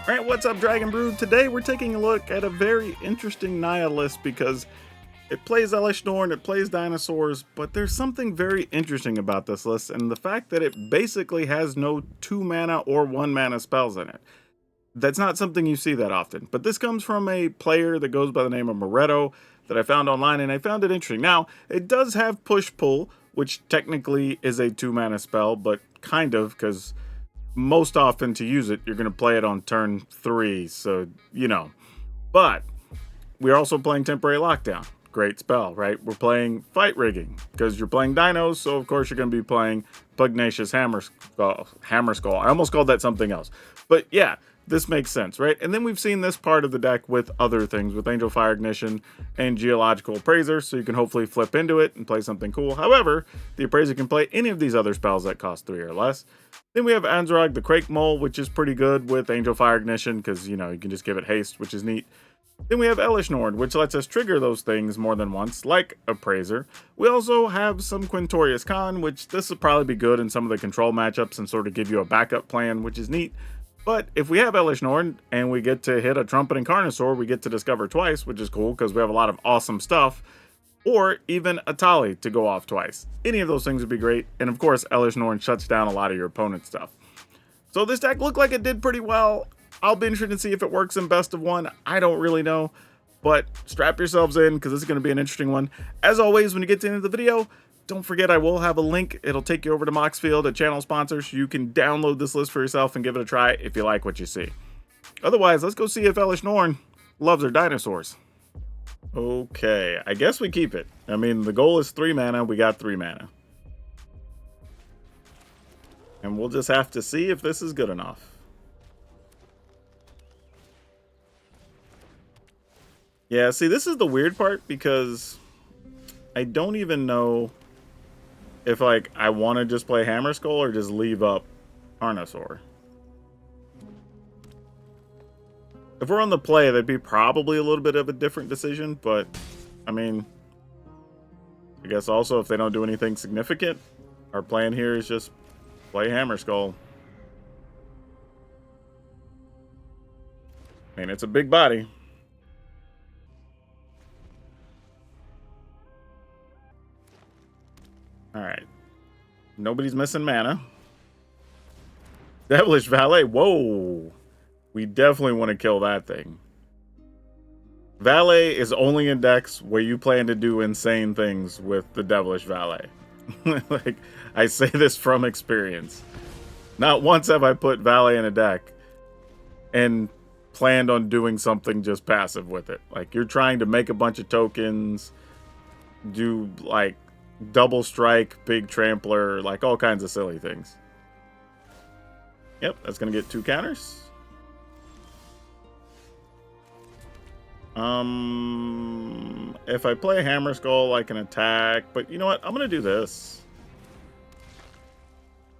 Alright, what's up, Dragon Brood? Today we're taking a look at a very interesting Naya list because it plays Elsh Norn, it plays Dinosaurs, but there's something very interesting about this list, and the fact that it basically has no 2 mana or 1 mana spells in it. That's not something you see that often, but this comes from a player that goes by the name of Moretto that I found online, and I found it interesting. Now, it does have Push-Pull, which technically is a 2 mana spell, but kind of, because most often to use it, you're going to play it on turn 3, so, you know. But we're also playing Temporary Lockdown. Great spell, right? We're playing Fight Rigging, because you're playing Dinos, so of course you're going to be playing Pugnacious Hammer Skull. I almost called that something else. But yeah, this makes sense, right? And then we've seen this part of the deck with other things, with Angel Fire Ignition and Geological Appraiser, so you can hopefully flip into it and play something cool. However, the Appraiser can play any of these other spells that cost 3 or less. Then we have Anzrog the Crake Mole, which is pretty good with Angel Fire Ignition, because, you know, you can just give it haste, which is neat. Then we have Elsh Norn, which lets us trigger those things more than once, like Appraiser. We also have some Quintorius Kand, which this will probably be good in some of the control matchups and sort of give you a backup plan, which is neat. But if we have Elsh Norn and we get to hit a Trumpet and Carnosaur, we get to discover twice, which is cool because we have a lot of awesome stuff. Or even a Tali to go off twice. Any of those things would be great. And of course, Elsh Norn shuts down a lot of your opponent's stuff. So this deck looked like it did pretty well. I'll be interested to see if it works in best of 1. I don't really know. But strap yourselves in because this is going to be an interesting one. As always, when you get to the end of the video, don't forget I will have a link. It'll take you over to Moxfield, a channel sponsor, so you can download this list for yourself and give it a try if you like what you see. Otherwise, let's go see if Elsh Norn loves her dinosaurs. Okay, I guess we keep it. I mean, the goal is 3 mana. We got 3 mana. And we'll just have to see if this is good enough. Yeah, see, this is the weird part because I don't even know if, like, I want to just play Hammer Skull or just leave up Carnosaur. If we're on the play, that'd be probably a little bit of a different decision, but, I mean, I guess also if they don't do anything significant, our plan here is just play Hammer Skull. I mean, it's a big body. Alright. Nobody's missing mana. Devilish Valet. Whoa. We definitely want to kill that thing. Valet is only in decks where you plan to do insane things with the Devilish Valet. Like, I say this from experience. Not once have I put Valet in a deck and planned on doing something just passive with it. Like, you're trying to make a bunch of tokens, do, like, double strike, big trampler, like all kinds of silly things. Yep, that's going to get 2 counters. If I play Hammer Skull, I can attack, but you know what? I'm going to do this.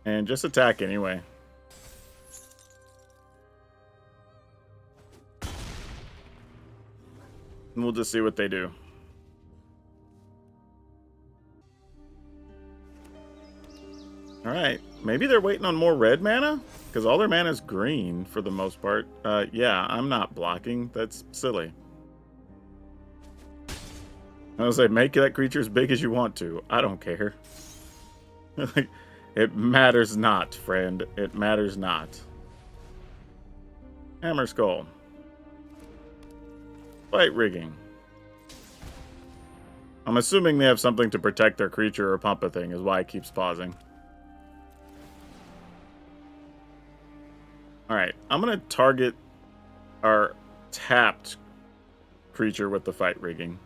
And just attack anyway. And we'll just see what they do. Alright, maybe they're waiting on more red mana? Because all their mana is green for the most part. Yeah, I'm not blocking. That's silly. I was like, make that creature as big as you want to. I don't care. It matters not, friend. It matters not. Hammer Skull. Fight Rigging. I'm assuming they have something to protect their creature or pump a thing, is why it keeps pausing. Alright, I'm going to target our tapped creature with the Fight Rigging.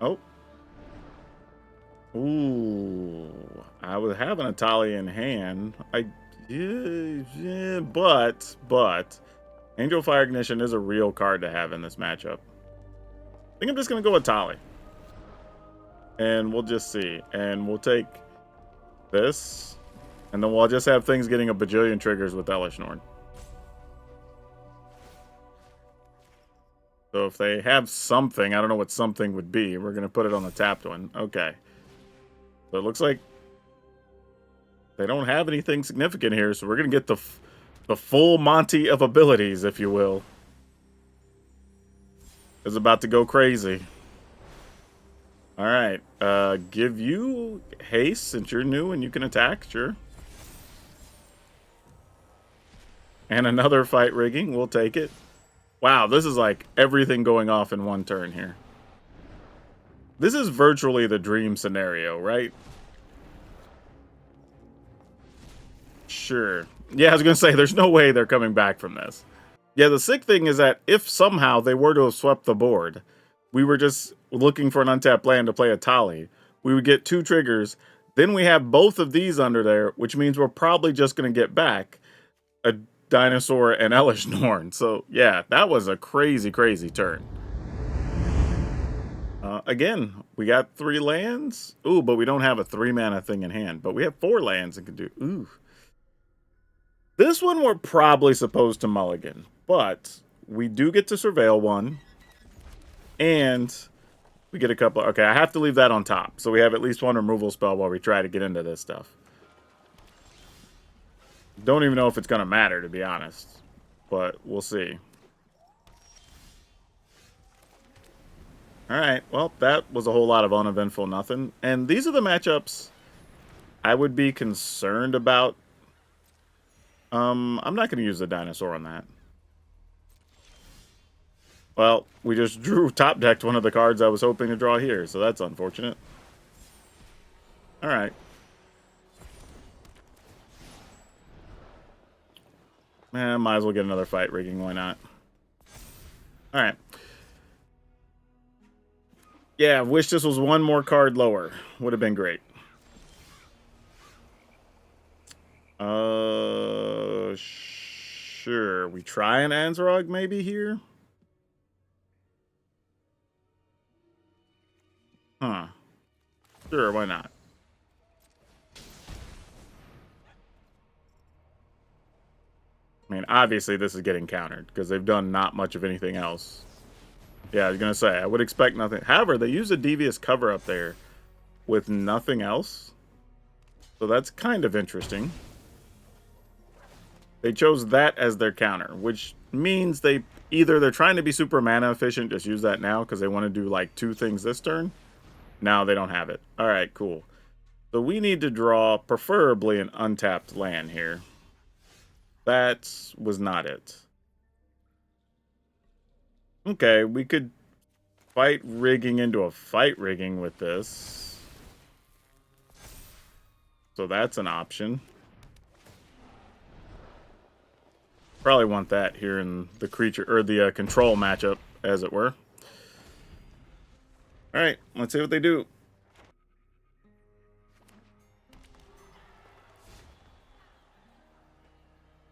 Oh. Ooh. I would have an Atali in hand. But Angel Fire Ignition is a real card to have in this matchup. I think I'm just going to go with Atali. And we'll just see. And we'll take this. And then we'll just have things getting a bajillion triggers with Elsh Norn. So if they have something, I don't know what something would be. We're going to put it on the tapped one. Okay. So it looks like they don't have anything significant here. So we're going to get The full Monty of abilities, if you will, is about to go crazy. Alright, give you haste since you're new and you can attack, sure. And another fight rigging, we'll take it. Wow, this is like everything going off in one turn here. This is virtually the dream scenario, right? Sure. Yeah, I was going to say, there's no way they're coming back from this. Yeah, the sick thing is that if somehow they were to have swept the board, we were just looking for an untapped land to play a Tali, we would get 2 triggers, then we have both of these under there, which means we're probably just going to get back a Dinosaur and Elsh Norn. So, yeah, that was a crazy, crazy turn. Again, we got 3 lands. Ooh, but we don't have a 3-mana thing in hand. But we have 4 lands and can do... Ooh. This one we're probably supposed to mulligan. But we do get to surveil one. And we get a couple... Okay, I have to leave that on top. So we have at least 1 removal spell while we try to get into this stuff. Don't even know if it's going to matter, to be honest. But we'll see. Alright, well, that was a whole lot of uneventful nothing. And these are the matchups I would be concerned about. I'm not going to use the Dinosaur on that. Well, we just drew top-decked one of the cards I was hoping to draw here, so that's unfortunate. Alright. Might as well get another fight rigging, why not? Alright. Yeah, wish this was 1 more card lower. Would have been great. Sure. We try an Ansarog maybe here? Huh. Sure, why not? I mean, obviously this is getting countered, because they've done not much of anything else. Yeah, I was going to say, I would expect nothing. However, they use a devious cover up there with nothing else. So that's kind of interesting. They chose that as their counter, which means they're trying to be super mana efficient, just use that now, because they want to do like 2 things this turn. Now they don't have it. Alright, cool. So we need to draw, preferably, an untapped land here. That was not it. Okay, we could fight rigging into a fight rigging with this. So that's an option. Probably want that here in the creature, or the control matchup, as it were. Alright, let's see what they do.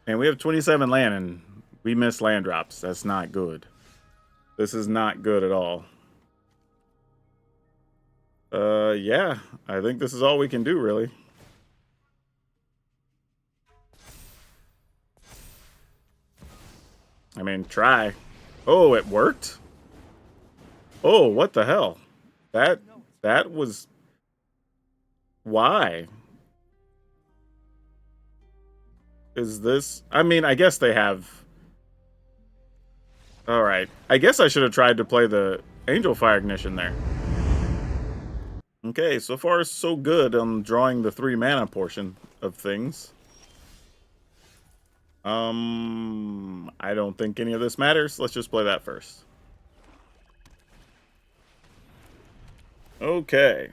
And we have 27 land, and we miss land drops. That's not good. This is not good at all. Yeah. I think this is all we can do, really. I mean, try. Oh, it worked? Oh, what the hell? That was... Why? Is this... I mean, I guess they have... Alright. I guess I should have tried to play the Angel Fire Ignition there. Okay, so far so good on drawing the 3 mana portion of things. I don't think any of this matters. Let's just play that first. Okay.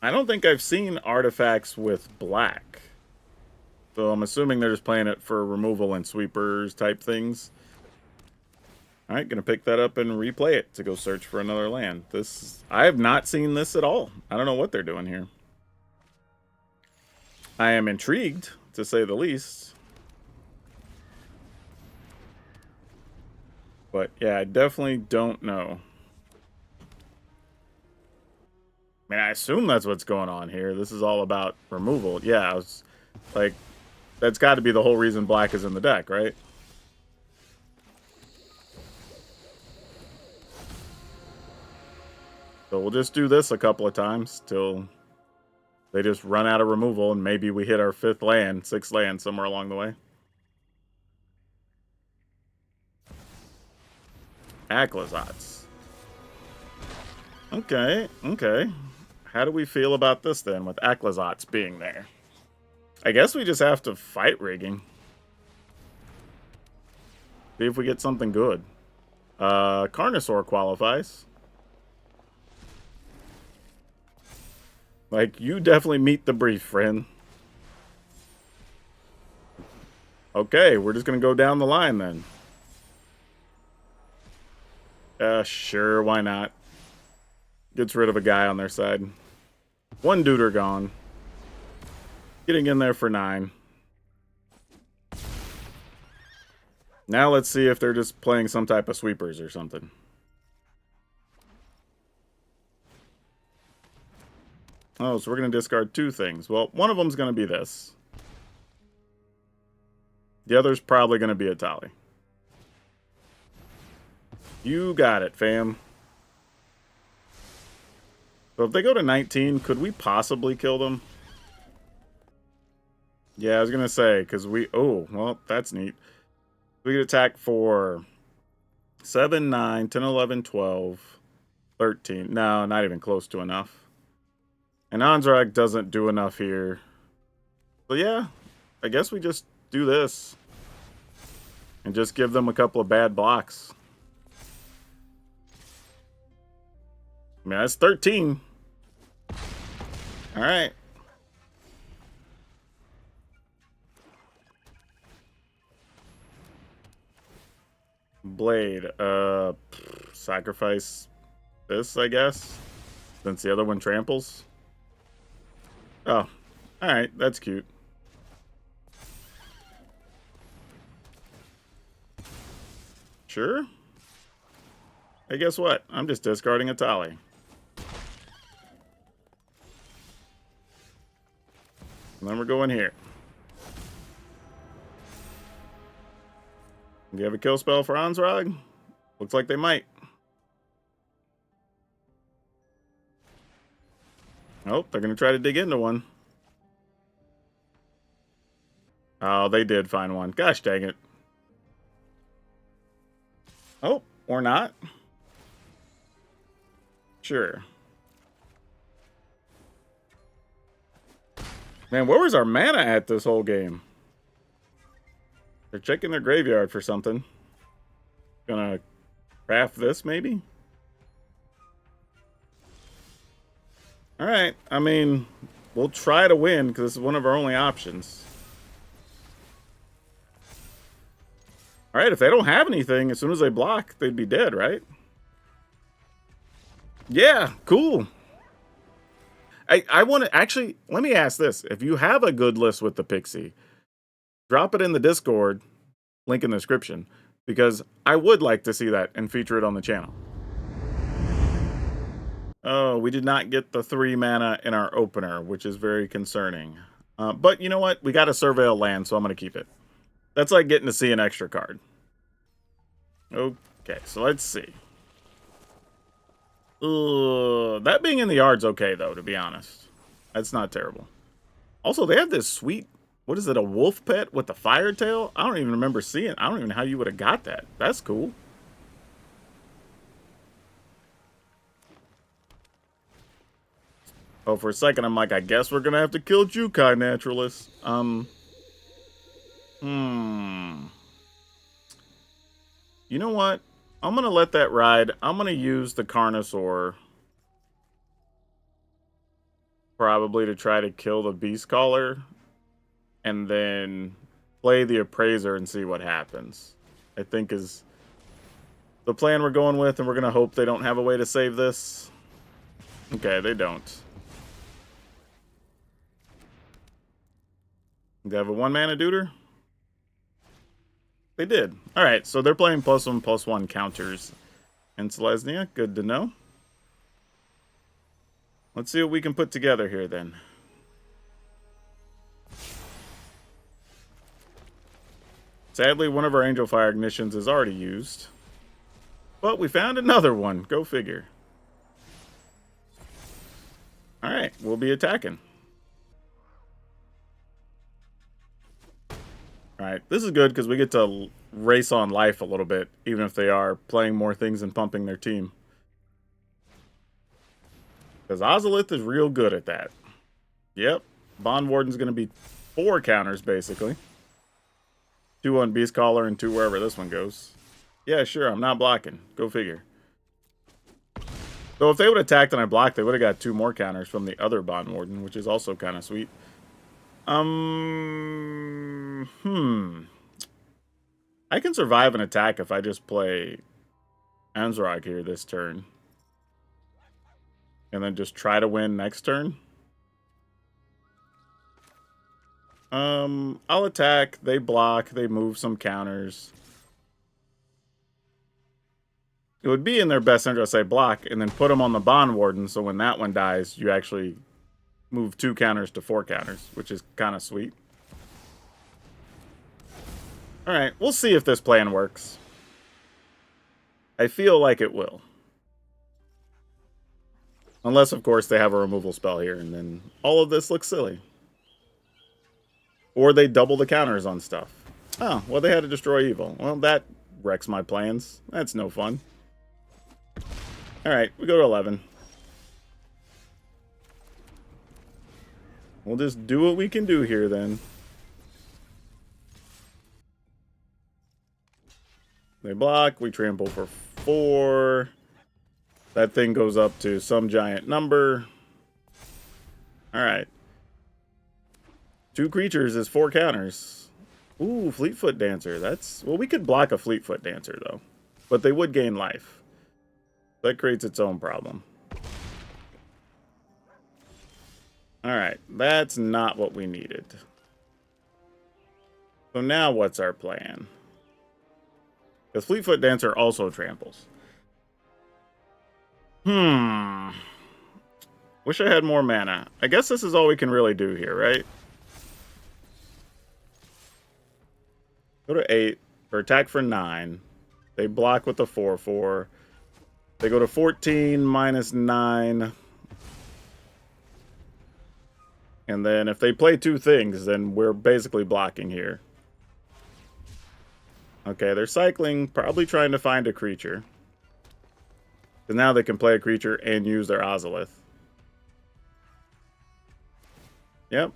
I don't think I've seen artifacts with black. So I'm assuming they're just playing it for removal and sweepers type things. Alright, gonna pick that up and replay it to go search for another land. I have not seen this at all. I don't know what they're doing here. I am intrigued, to say the least. But yeah, I definitely don't know. I mean, I assume that's what's going on here. This is all about removal. Yeah, I was like, that's got to be the whole reason black is in the deck, right? So we'll just do this a couple of times till They just run out of removal, and maybe we hit our 5th land, 6th land somewhere along the way. Acklazotz. Okay, okay. How do we feel about this then, with Acklazotz being there? I guess we just have to fight rigging. See if we get something good. Carnosaur qualifies. Like, you definitely meet the brief, friend. Okay, we're just gonna go down the line then. Sure, why not? Gets rid of a guy on their side. 1 Duder gone. Getting in there for 9. Now let's see if they're just playing some type of sweepers or something. Oh, so we're going to discard 2 things. Well, one of them's going to be this. The other's probably going to be a Tali. You got it, fam. So if they go to 19, could we possibly kill them? Yeah, I was going to say, because we... Oh, well, that's neat. We could attack for 7, 9, 10, 11, 12, 13. No, not even close to enough. And Orzhov doesn't do enough here. So yeah, I guess we just do this. And just give them a couple of bad blocks. I mean, that's 13. Alright. Blade. Sacrifice this, I guess. Since the other one tramples. Oh, alright, that's cute. Sure. Hey, guess what? I'm just discarding a Tali. And then we're going here. Do you have a kill spell for Orzhov? Looks like they might. Oh, they're going to try to dig into one. Oh, they did find one. Gosh dang it. Oh, or not. Sure. Man, where was our mana at this whole game? They're checking their graveyard for something. Gonna craft this, maybe? Alright, I mean, we'll try to win, because this is one of our only options. Alright, if they don't have anything, as soon as they block, they'd be dead, right? Yeah, cool. I want to, actually, let me ask this. If you have a good list with the Pixie, drop it in the Discord, link in the description, because I would like to see that and feature it on the channel. Oh, we did not get the 3 mana in our opener, which is very concerning. But you know what? We got a Surveil land, so I'm going to keep it. That's like getting to see an extra card. Okay, so let's see. That being in the yard's okay, though, to be honest. That's not terrible. Also, they have this sweet... What is it, a wolf pet with the fire tail? I don't even remember seeing it. I don't even know how you would have got that. That's cool. Oh, for a second, I'm like, I guess we're going to have to kill Jukai Naturalist. You know what? I'm going to let that ride. I'm going to use the Carnosaur. Probably to try to kill the Beast Caller. And then play the Appraiser and see what happens. I think is the plan we're going with. And we're going to hope they don't have a way to save this. Okay, they don't. They have a 1-mana Duder? They did. Alright, so they're playing +1/+1 counters. And Selesnya, good to know. Let's see what we can put together here then. Sadly, one of our Angel Fire Ignitions is already used. But we found another one. Go figure. Alright, we'll be attacking. Alright, this is good because we get to race on life a little bit, even if they are playing more things and pumping their team. Because Ozolith is real good at that. Yep, Bond Warden's going to be 4 counters, basically. 2 on Beast Caller and 2 wherever this one goes. Yeah, sure, I'm not blocking. Go figure. So if they would have attacked and I blocked, they would have got 2 more counters from the other Bond Warden, which is also kind of sweet. I can survive an attack if I just play Ansrog here this turn. And then just try to win next turn. I'll attack, they block, they move some counters. It would be in their best interest to say block and then put them on the Bond Warden, so when that one dies, you actually move 2 counters to 4 counters, which is kind of sweet. Alright, we'll see if this plan works. I feel like it will. Unless, of course, they have a removal spell here, and then all of this looks silly. Or they double the counters on stuff. Oh, well, they had to destroy evil. Well, that wrecks my plans. That's no fun. Alright, we go to 11. We'll just do what we can do here, then. They block, we trample for 4. That thing goes up to some giant number. Alright. 2 creatures is 4 counters. Ooh, Fleetfoot Dancer. That's... Well, we could block a Fleetfoot Dancer, though. But they would gain life. That creates its own problem. Alright, that's not what we needed. So now what's our plan? Because Fleetfoot Dancer also tramples. Wish I had more mana. I guess this is all we can really do here, right? Go to 8, or attack for 9. They block with the 4/4. They go to 14 minus 9. And then if they play 2 things, then we're basically blocking here. Okay, they're cycling, probably trying to find a creature. Because now they can play a creature and use their Ozolith. Yep,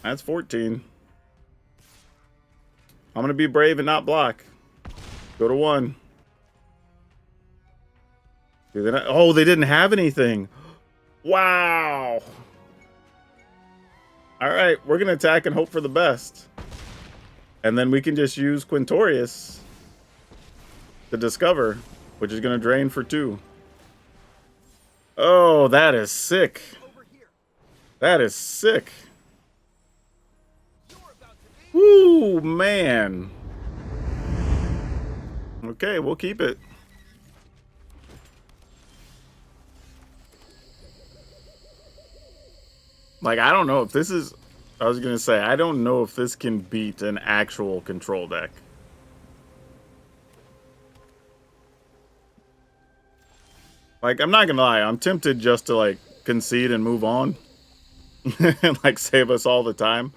that's 14. I'm going to be brave and not block. Go to 1. Oh, they didn't have anything. Wow. Alright, we're going to attack and hope for the best. And then we can just use Quintorius to discover, which is going to drain for 2. Oh, that is sick. That is sick. Woo, man. Okay, we'll keep it. Like, I don't know if this is... I was going to say, I don't know if this can beat an actual control deck. Like, I'm not going to lie. I'm tempted just to, like, concede and move on. And, like, save us all the time.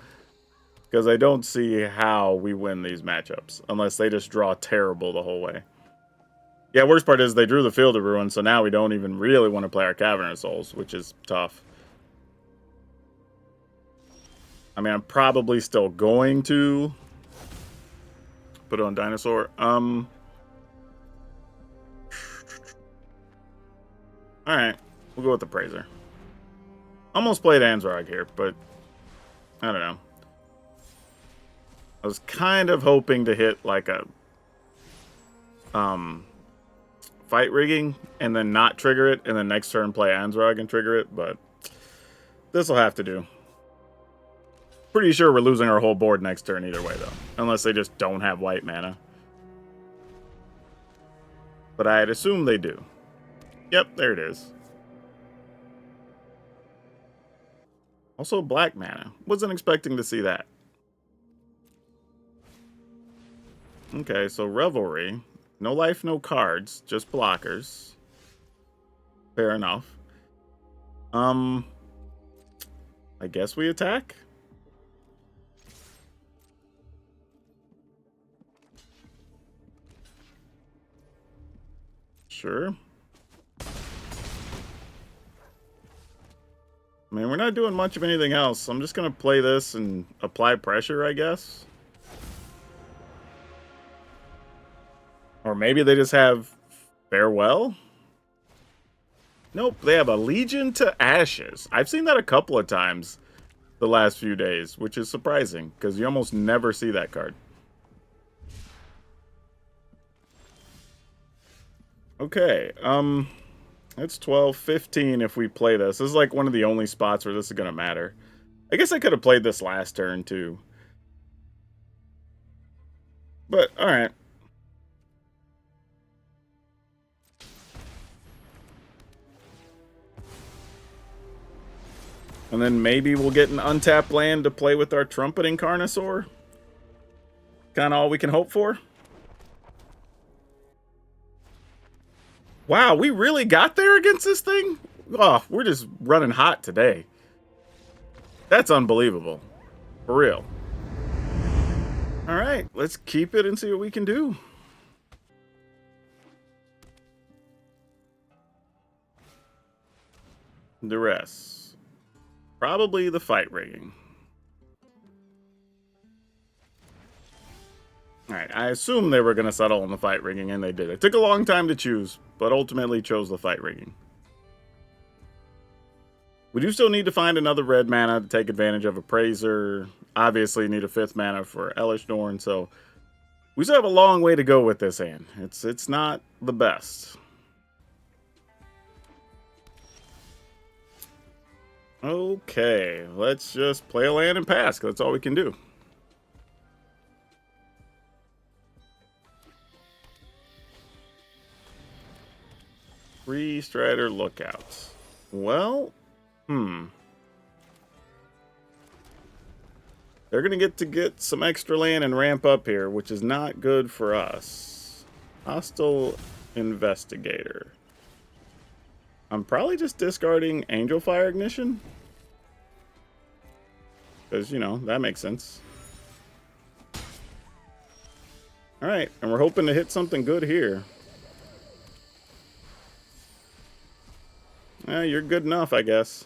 Because I don't see how we win these matchups. Unless they just draw terrible the whole way. Yeah, worst part is they drew the Field of Ruin, so now we don't even really want to play our Cavernous Souls, which is tough. I mean, I'm probably still going to put it on Dinosaur. Alright. We'll go with the Praiser. Almost played Ansrog here, but I don't know. I was kind of hoping to hit like a fight rigging and then not trigger it, and then next turn play Ansrog and trigger it, but this will have to do. Pretty sure we're losing our whole board next turn either way, though. Unless they just don't have white mana. But I'd assume they do. Yep, there it is. Also black mana. Wasn't expecting to see that. Okay, so Revelry. No life, no cards. Just blockers. Fair enough. I guess we attack? Sure. I mean, we're not doing much of anything else. I'm just going to play this and apply pressure, I guess. Or maybe they just have Farewell? Nope, they have a Legion to Ashes. I've seen that a couple of times the last few days, which is surprising, because you almost never see that card. Okay, it's 12, 15 if we play this. This is like one of the only spots where this is going to matter. I guess I could have played this last turn, too. But, alright. And then maybe we'll get an untapped land to play with our Trumpeting Carnosaur. Kind of all we can hope for. Wow, we really got there against this thing? Oh, we're just running hot today. That's unbelievable. For real. Alright, let's keep it and see what we can do. Duress. Probably the fight rigging. Alright, I assumed they were going to settle on the fight rigging, and they did. It took a long time to choose, but ultimately chose the fight rigging. We do still need to find another red mana to take advantage of Appraiser. Obviously need a 5th mana for Elsh Norn, so we still have a long way to go with this hand. It's not the best. Okay, let's just play a land and pass, 'cause that's all we can do. Three Strider Lookouts. Well, they're going to get some extra land and ramp up here, which is not good for us. Hostile Investigator. I'm probably just discarding Angel Fire Ignition. Because, you know, that makes sense. Alright, and we're hoping to hit something good here. You're good enough, I guess.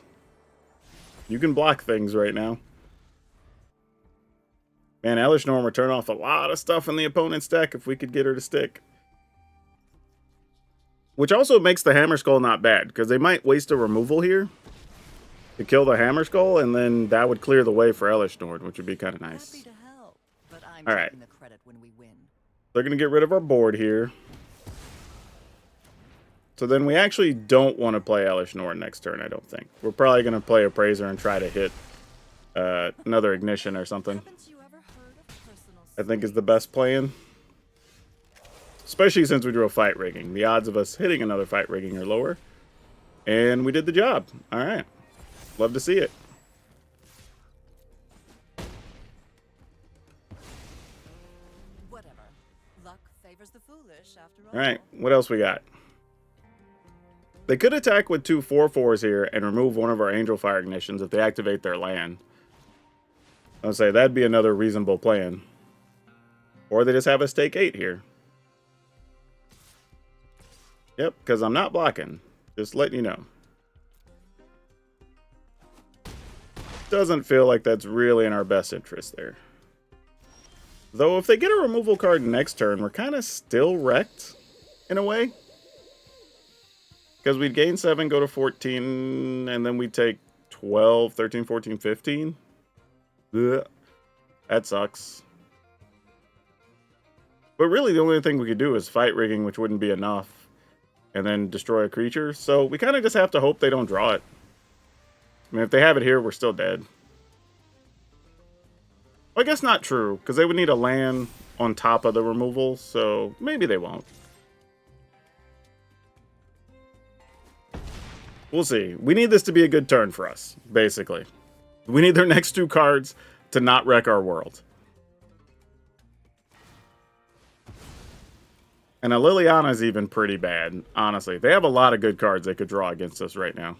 You can block things right now. Man, Elsh Norn would turn off a lot of stuff in the opponent's deck if we could get her to stick. Which also makes the Hammer Skull not bad, because they might waste a removal here to kill the Hammer Skull, and then that would clear the way for Elsh Norn, which would be kind of nice. Alright. They're going to get rid of our board here. So then we actually don't want to play Elsh Norn next turn, I don't think. We're probably going to play Appraiser and try to hit another Ignition or something. I think is the best plan. Especially since we drew a fight rigging. The odds of us hitting another fight rigging are lower. And we did the job. Alright. Love to see it. Alright, what else we got? They could attack with 2 4/4s here and remove one of our Angel Fire Ignitions if they activate their land. I'll say that'd be another reasonable plan. Or they just have us take 8 here. Yep, because I'm not blocking. Just letting you know. Doesn't feel like that's really in our best interest there. Though if they get a removal card next turn, we're kind of still wrecked in a way. Because we'd gain 7, go to 14, and then we'd take 12, 13, 14, 15. Ugh. That sucks. But really the only thing we could do is fight rigging, which wouldn't be enough. And then destroy a creature. So we kind of just have to hope they don't draw it. I mean, if they have it here, we're still dead. Well, I guess not true, because they would need a land on top of the removal, so maybe they won't. We'll see. We need this to be a good turn for us, basically. We need their next 2 cards to not wreck our world. And a Liliana's even pretty bad, honestly. They have a lot of good cards they could draw against us right now.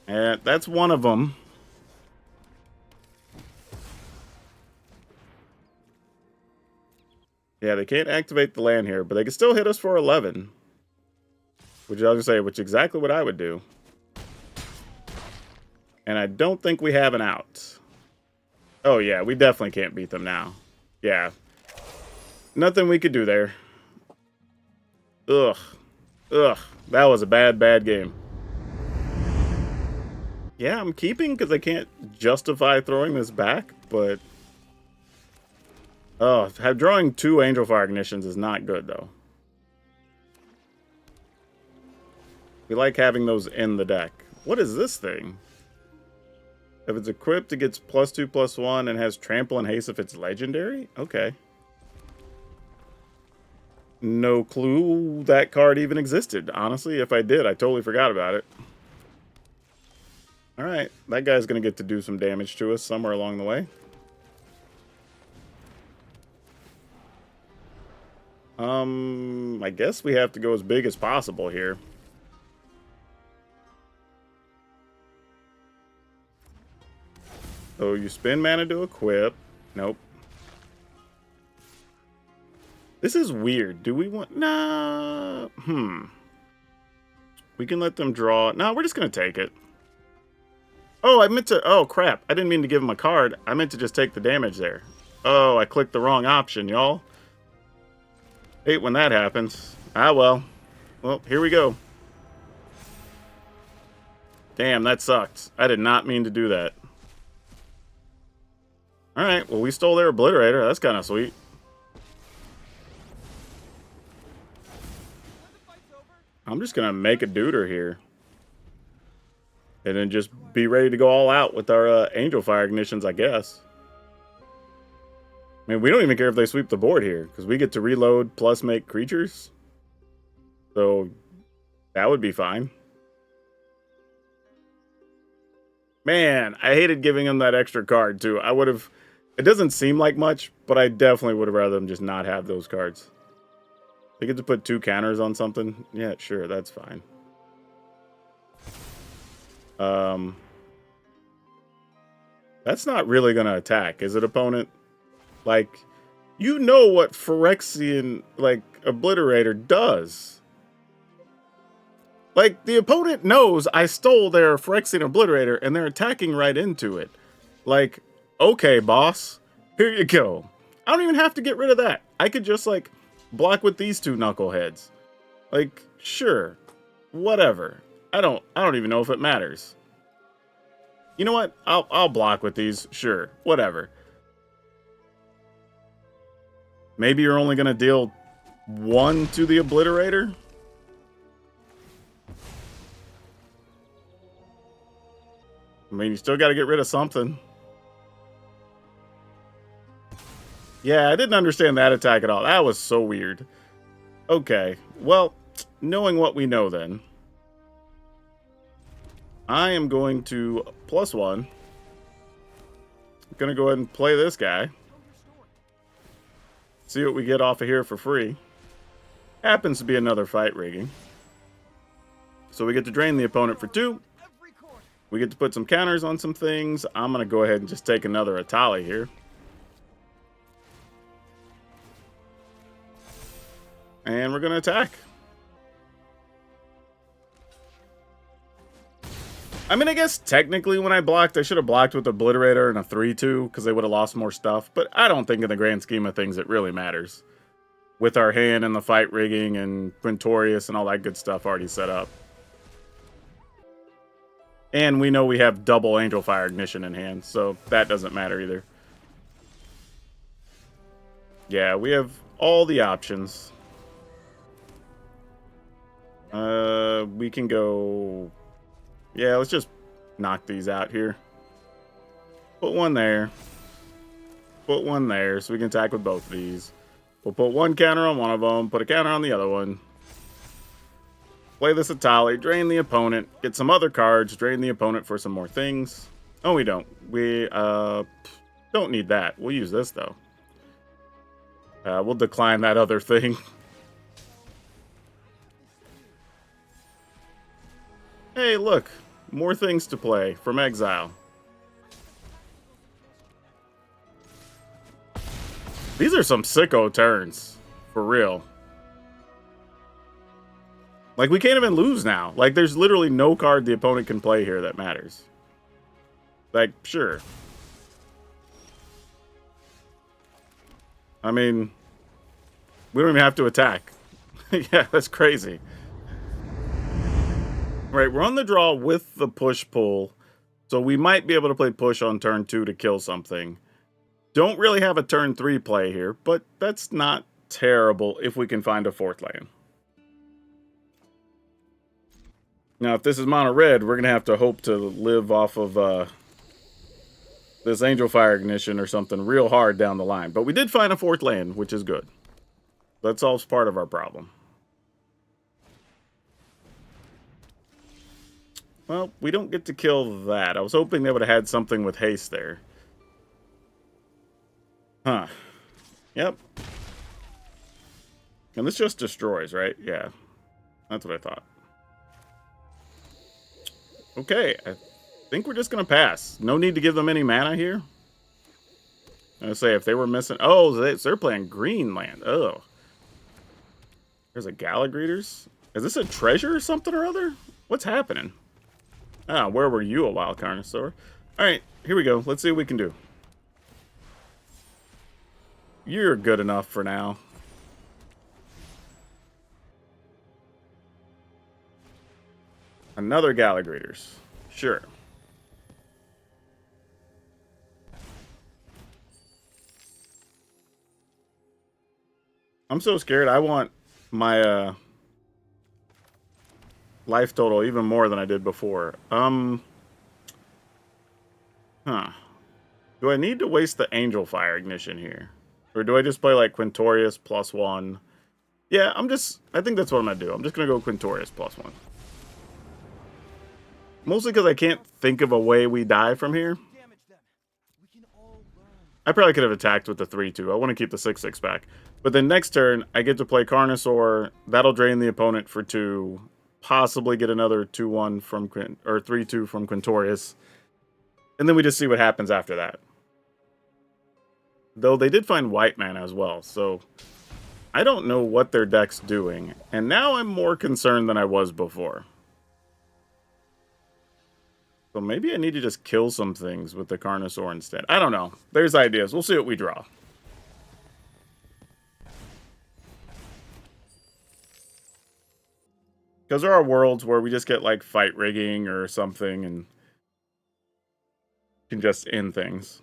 And that's one of them. Yeah, they can't activate the land here, but they can still hit us for 11. Which I'll just say, which is exactly what I would do. And I don't think we have an out. Oh yeah, we definitely can't beat them now. Yeah. Nothing we could do there. Ugh. Ugh. That was a bad, bad game. Yeah, I'm keeping because I can't justify throwing this back, but... Oh, drawing 2 Angel Fire Ignitions is not good, though. We like having those in the deck. What is this thing? If it's equipped, it gets +2/+1 and has trample and haste if it's legendary? Okay. No clue that card even existed. Honestly, if I did, I totally forgot about it. Alright, that guy's going to get to do some damage to us somewhere along the way. I guess we have to go as big as possible here. So you spend mana to equip. Nope. This is weird. Do we want... Nah. We can let them draw. No, we're just going to take it. Oh, I meant to... Oh, crap. I didn't mean to give him a card. I meant to just take the damage there. Oh, I clicked the wrong option, y'all. Hate when that happens. Ah, well. Well, here we go. Damn, that sucked. I did not mean to do that. Alright, well, we stole their Obliterator. That's kind of sweet. I'm just going to make a Deuter here. And then just be ready to go all out with our Angel Fire Ignitions, I guess. I mean, we don't even care if they sweep the board here, because we get to reload plus make creatures. So, that would be fine. Man, I hated giving them that extra card, too. I would have... It doesn't seem like much, but I definitely would have rather them just not have those cards. They get to put 2 counters on something? Yeah, sure, that's fine. That's not really going to attack, is it, opponent? Like, you know what Phyrexian, like, Obliterator does. Like, the opponent knows I stole their Phyrexian Obliterator, and they're attacking right into it. Like, okay, boss, here you go. I don't even have to get rid of that. I could just, like, block with these 2 knuckleheads. Like, sure, whatever. I don't even know if it matters. You know what? I'll block with these. Sure, whatever. Maybe you're only gonna deal 1 to the Obliterator. I mean, you still got to get rid of something. Yeah, I didn't understand that attack at all. That was so weird. Okay, well, knowing what we know then, I am going to +1. I'm going to go ahead and play this guy. See what we get off of here for free. Happens to be another fight rigging. So we get to drain the opponent for 2. We get to put some counters on some things. I'm going to go ahead and just take another Atali here. And we're going to attack. I mean, I guess technically when I blocked, I should have blocked with Obliterator and a 3/2 because they would have lost more stuff. But I don't think in the grand scheme of things it really matters. With our hand and the fight rigging and Quintorius and all that good stuff already set up. And we know we have double Angel Fire Ignition in hand, so that doesn't matter either. Yeah, we have all the options. We can go... Yeah, let's just knock these out here. Put 1 there. Put 1 there, so we can attack with both of these. We'll put 1 counter on one of them, put a counter on the other one. Play this Atali, drain the opponent, get some other cards, drain the opponent for some more things. Oh, we don't. We don't need that. We'll use this, though. We'll decline that other thing. Hey, look. More things to play from exile. These are some sicko turns. For real. Like, we can't even lose now. Like, there's literally no card the opponent can play here that matters. Like, sure. I mean, we don't even have to attack. Yeah, that's crazy. Right, we're on the draw with the push-pull. So we might be able to play push on turn 2 to kill something. Don't really have a turn 3 play here, but that's not terrible if we can find a 4th land. Now, if this is mono red, we're going to have to hope to live off of this Angel Fire Ignition or something real hard down the line. But we did find a 4th land, which is good. That solves part of our problem. Well, we don't get to kill that. I was hoping they would have had something with haste there. Huh. Yep. And this just destroys, right? Yeah. That's what I thought. Okay. I think we're just going to pass. No need to give them any mana here. I'm going to say if they were missing... Oh, they're playing green land. Oh. There's a Galagreeters. Is this a treasure or something or other? What's happening? Ah, where were you, a wild Carnosaur? Alright, here we go. Let's see what we can do. You're good enough for now. Another Galagreeters. Sure. I'm so scared. I want my life total even more than I did before. Huh. Do I need to waste the Angel Fire Ignition here? Or do I just play like Quintorius +1? Yeah, I think that's what I'm going to do. I'm just going to go Quintorius +1. Mostly because I can't think of a way we die from here. I probably could have attacked with the 3-2. I want to keep the 6-6 back. But then next turn, I get to play Carnosaur. That'll drain the opponent for 2. Possibly get another 2-1 from or 3-2 from Quintorius. And then we just see what happens after that. Though they did find white mana as well, so I don't know what their deck's doing. And now I'm more concerned than I was before. So maybe I need to just kill some things with the Carnosaur instead. I don't know. There's ideas. We'll see what we draw. Because there are worlds where we just get like fight rigging or something and can just end things.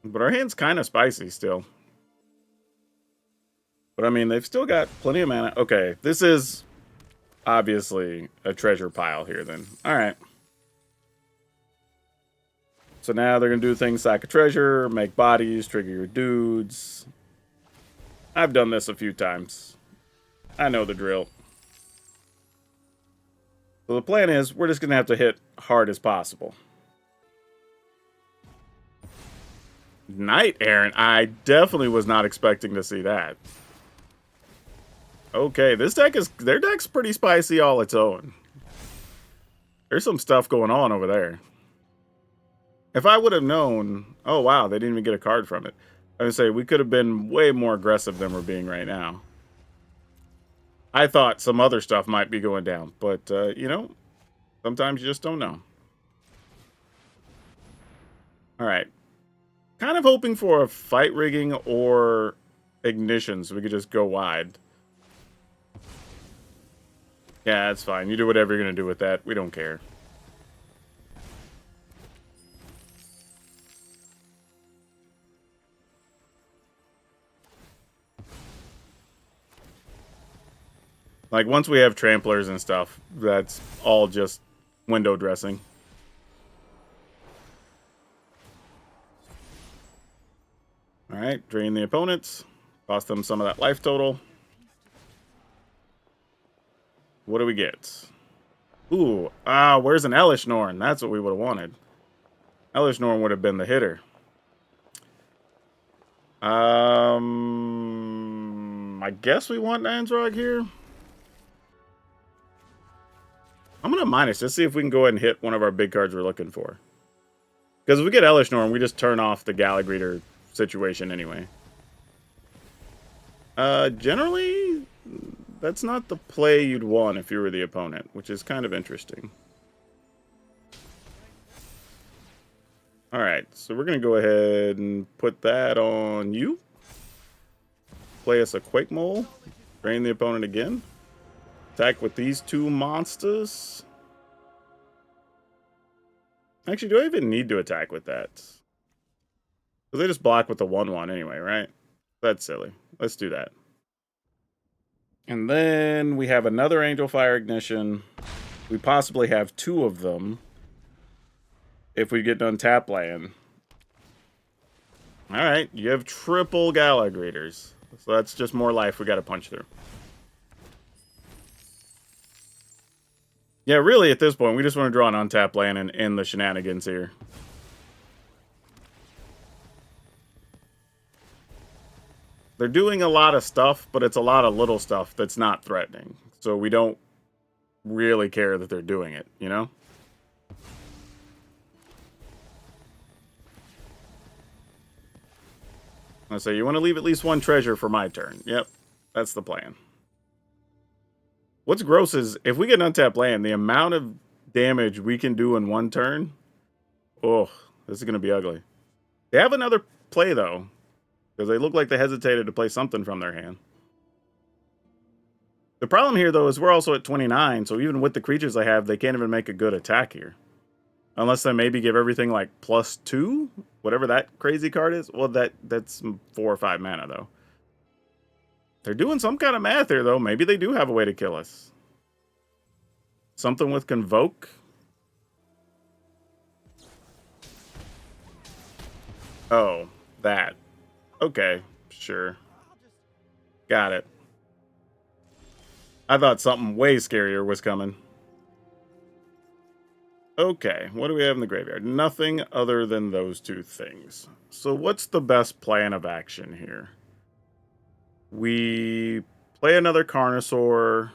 But our hand's kind of spicy still. But I mean, they've still got plenty of mana. Okay, this is obviously a treasure pile here then. Alright. So now they're going to do things like a treasure, make bodies, trigger your dudes. I've done this a few times. I know the drill. So the plan is, we're just going to have to hit hard as possible. Knight Errant. I definitely was not expecting to see that. Okay, their deck's pretty spicy all its own. There's some stuff going on over there. If I would have known... Oh, wow, they didn't even get a card from it. I would say we could have been way more aggressive than we're being right now. I thought some other stuff might be going down, but, you know, sometimes you just don't know. Alright. Kind of hoping for a fight rigging or ignition so we could just go wide. Yeah, that's fine. You do whatever you're going to do with that. We don't care. Like, once we have tramplers and stuff, that's all just window dressing. Alright, drain the opponents. Cost them some of that life total. What do we get? Ooh, where's an Elsh Norn? That's what we would have wanted. Elsh Norn would have been the hitter. I guess we want Nansrog here. I'm going to minus, just see if we can go ahead and hit one of our big cards we're looking for. Because if we get Elesh Norn, we just turn off the Galagreeter situation anyway. Generally, that's not the play you'd want if you were the opponent, which is kind of interesting. Alright, so we're going to go ahead and put that on you. Play us a Quake Mole. Drain the opponent again. Attack with these two monsters. Actually, do I even need to attack with that? Because they just block with the 1/1 anyway, right? That's silly. Let's do that. And then we have another Angel Fire Ignition. We possibly have two of them if we get done tap land. Alright, you have triple Gala Greeters. So that's just more life we got to punch through. Yeah, really, at this point, we just want to draw an untapped land and end the shenanigans here. They're doing a lot of stuff, but it's a lot of little stuff that's not threatening. So we don't really care that they're doing it, you know? I say, you want to leave at least one treasure for my turn. Yep, that's the plan. What's gross is, if we get an untapped land, the amount of damage we can do in one turn, oh, this is going to be ugly. They have another play, though, because they look like they hesitated to play something from their hand. The problem here, though, is we're also at 29, so even with the creatures I have, they can't even make a good attack here. Unless they maybe give everything, like, +2? Whatever that crazy card is. Well, that's 4 or 5 mana, though. They're doing some kind of math here, though. Maybe they do have a way to kill us. Something with Convoke. Oh, that. Okay, sure. Got it. I thought something way scarier was coming. Okay, what do we have in the graveyard? Nothing other than those two things. So what's the best plan of action here? We play another Carnosaur,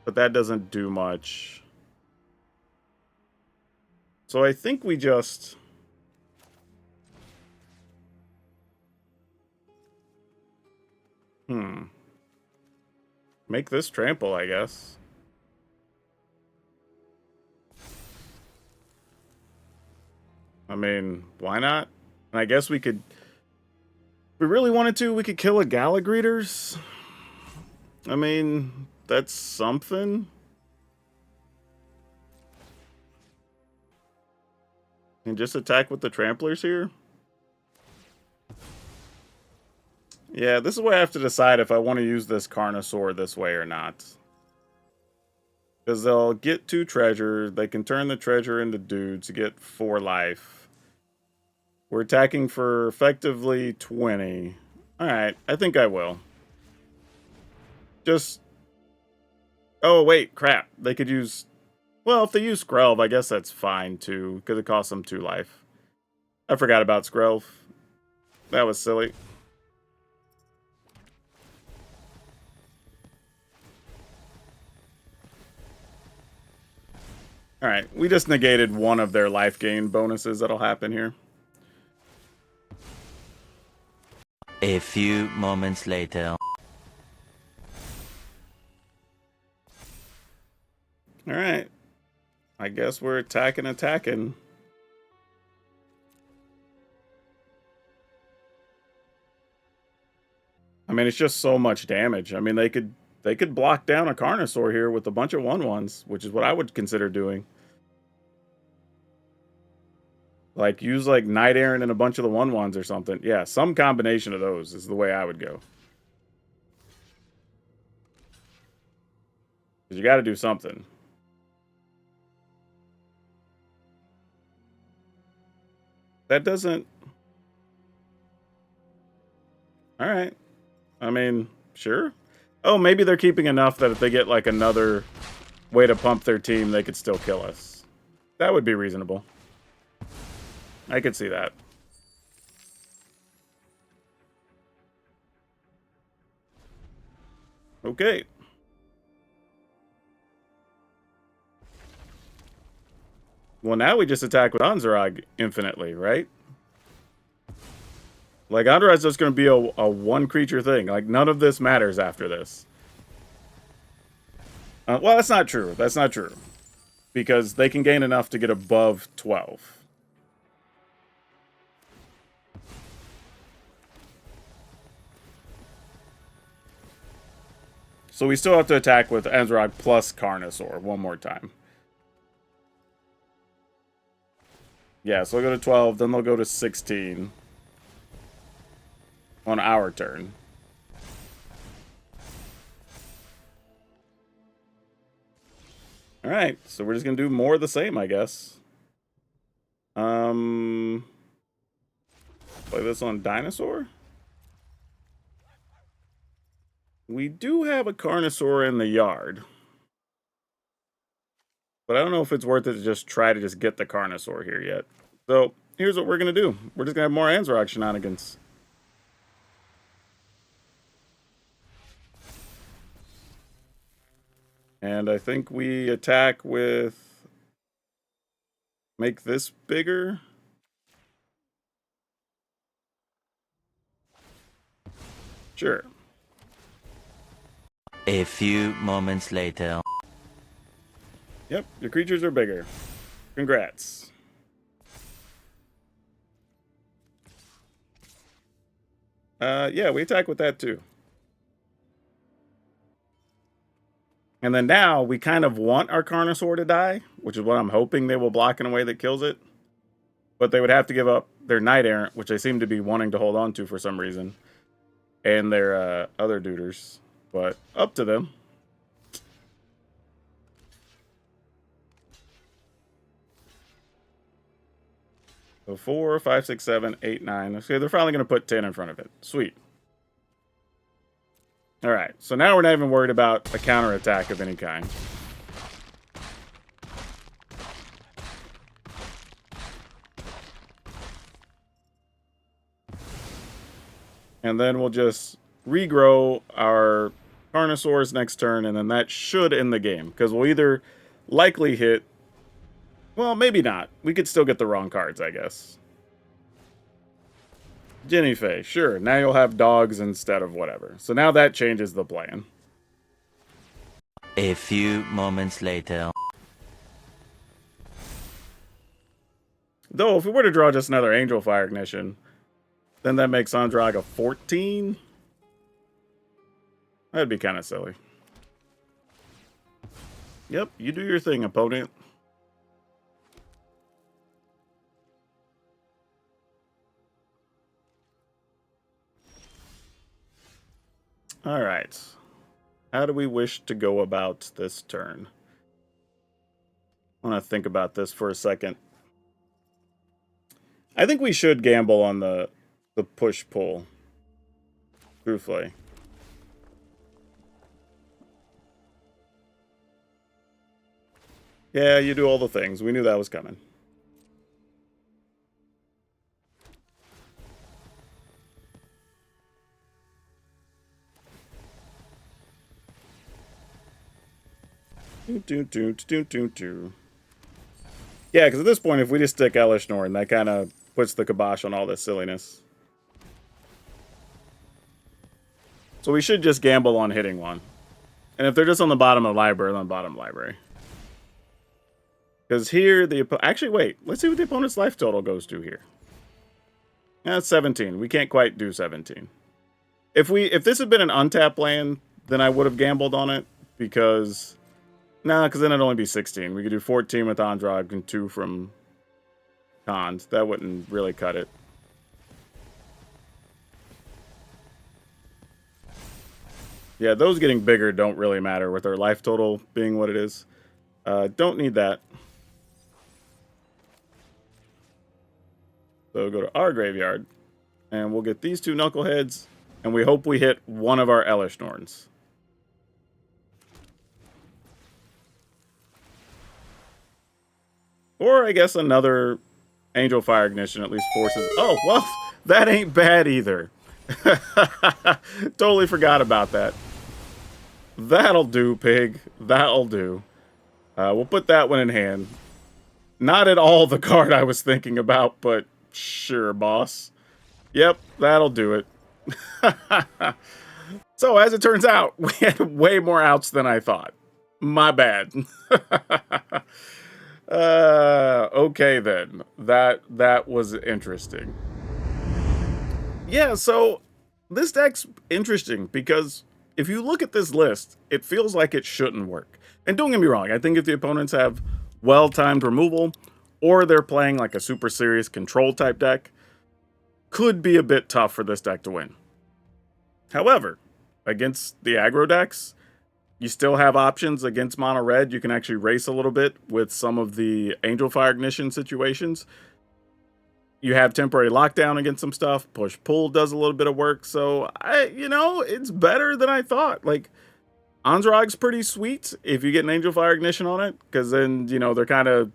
but that doesn't do much. So I think we just... Make this trample, I guess. I mean, why not? And I guess we could... If we really wanted to, we could kill a Gala Greeters. I mean, that's something. And just attack with the Tramplers here. Yeah, this is where I have to decide if I want to use this Carnosaur this way or not. Because they'll get 2 treasure. They can turn the treasure into dudes to get 4 life. We're attacking for effectively 20. Alright, I think I will. Just... Oh, wait, crap. They could use... Well, if they use Skrelv, I guess that's fine, too. Because it costs them 2 life. I forgot about Skrelv. That was silly. Alright, we just negated one of their life gain bonuses that'll happen here. A few moments later. Alright. I guess we're attacking. I mean, it's just so much damage. I mean, they could block down a Carnosaur here with a bunch of 1/1s, which is what I would consider doing. Like, use, like, Night Errant and a bunch of the 1/1s or something. Yeah, some combination of those is the way I would go. Because you got to do something. That doesn't... Alright. I mean, sure. Oh, maybe they're keeping enough that if they get, like, another way to pump their team, they could still kill us. That would be reasonable. I could see that. Okay. Well, now we just attack with Anzarag infinitely, right? Like, Andorra is just going to be a one creature thing. Like, none of this matters after this. Well, that's not true. That's not true. Because they can gain enough to get above 12. So we still have to attack with Azrog plus Carnosaur one more time. Yeah, so they'll go to 12, then they'll go to 16 on our turn. Alright, so we're just going to do more of the same, I guess. Play this on Dinosaur? We do have a Carnosaur in the yard. But I don't know if it's worth it to just try to just get the Carnosaur here yet. So, here's what we're going to do. We're just going to have more Anzarok shenanigans. And I think we attack with... Make this bigger. Sure. A few moments later. Yep, your creatures are bigger. Congrats. Yeah, we attack with that too. And then now we kind of want our Carnosaur to die, which is what I'm hoping they will block in a way that kills it. But they would have to give up their Knight Errant, which they seem to be wanting to hold on to for some reason. And their other duders. But up to them. So 4, 5, 6, 7, 8, 9. Okay, they're finally going to put 10 in front of it. Sweet. Alright, so now we're not even worried about a counterattack of any kind. And then we'll just regrow our Carnosaurs next turn, and then that should end the game. Because we'll either likely hit... Well, maybe not. We could still get the wrong cards, I guess. Jenny Faye, sure. Now you'll have dogs instead of whatever. So now that changes the plan. A few moments later. Though, if we were to draw just another Angel Fire Ignition, then that makes Andrag a 14. That'd be kind of silly. Yep, you do your thing, opponent. Alright. How do we wish to go about this turn? I want to think about this for a second. I think we should gamble on the push-pull. Truthfully. Yeah, you do all the things. We knew that was coming. Yeah, because at this point, if we just stick Elsh Norn, that kind of puts the kibosh on all this silliness. So we should just gamble on hitting one. And if they're just on the bottom of the library, then on the bottom of the library. Because here, actually, wait. Let's see what the opponent's life total goes to here. That's 17. We can't quite do 17. If this had been an untapped land, then I would have gambled on it. Because... Nah, because then it'd only be 16. We could do 14 with Andrag and 2 from Kand. That wouldn't really cut it. Yeah, those getting bigger don't really matter with our life total being what it is. Don't need that. So go to our graveyard. And we'll get these 2 Knuckleheads. And we hope we hit one of our Elsh Norns. Or, I guess, another Angel Fire Ignition at least forces... Oh, well, that ain't bad either. Totally forgot about that. That'll do, pig. That'll do. We'll put that one in hand. Not at all the card I was thinking about, but sure, boss. Yep, that'll do it. So, as it turns out, we had way more outs than I thought. My bad. Okay then. That was interesting. Yeah, so this deck's interesting because if you look at this list, it feels like it shouldn't work. And don't get me wrong, I think if the opponents have well-timed removal, or they're playing like a super serious control type deck, could be a bit tough for this deck to win. However, against the aggro decks, you still have options against mono red. You can actually race a little bit with some of the Angel Fire Ignition situations. You have temporary lockdown against some stuff. Push pull does a little bit of work. So it's better than I thought. Like, Orzhov's pretty sweet if you get an Angel Fire Ignition on it, because then, they're kind of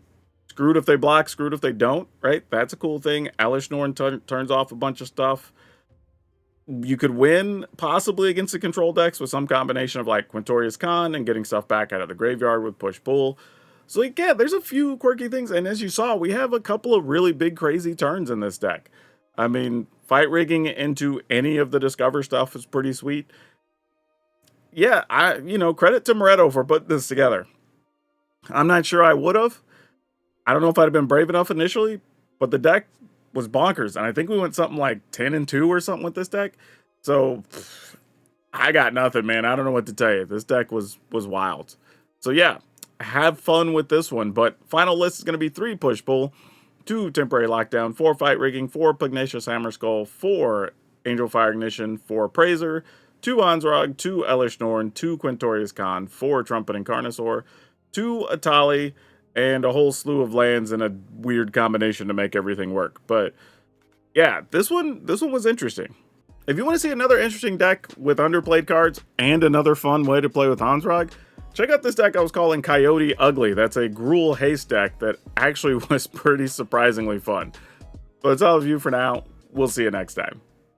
screwed if they block, screwed if they don't, right? That's a cool thing. Elsh Norn turns off a bunch of stuff. You could win possibly against the control decks with some combination of like Quintorius Kand and getting stuff back out of the graveyard with push pull. So yeah, there's a few quirky things, and as you saw, we have a couple of really big crazy turns in this deck. I mean, fight rigging into any of the Discover stuff is pretty sweet. Yeah, credit to Moretto for putting this together. I'm not sure I would have. I don't know if I'd have been brave enough initially, but the deck was bonkers, and I think we went something like 10-2 or something with this deck. So I got nothing, man. I don't know what to tell you. This deck was wild. So yeah, have fun with this one. But final list is going to be 3 push pull, 2 temporary lockdown, 4 fight rigging, 4 pugnacious hammer skull, 4 angel fire ignition, 4 praiser, 2 Orzhov, 2 Elsh Norn, 2 Quintorius Kand, 4 trumpet and carnosaur, 2 Atali, and a whole slew of lands in a weird combination to make everything work. But yeah, this one was interesting. If you want to see another interesting deck with underplayed cards and another fun way to play with Orzhov, check out this deck I was calling Coyote Ugly. That's a Gruul haste deck that actually was pretty surprisingly fun. But that's all of you for now. We'll see you next time.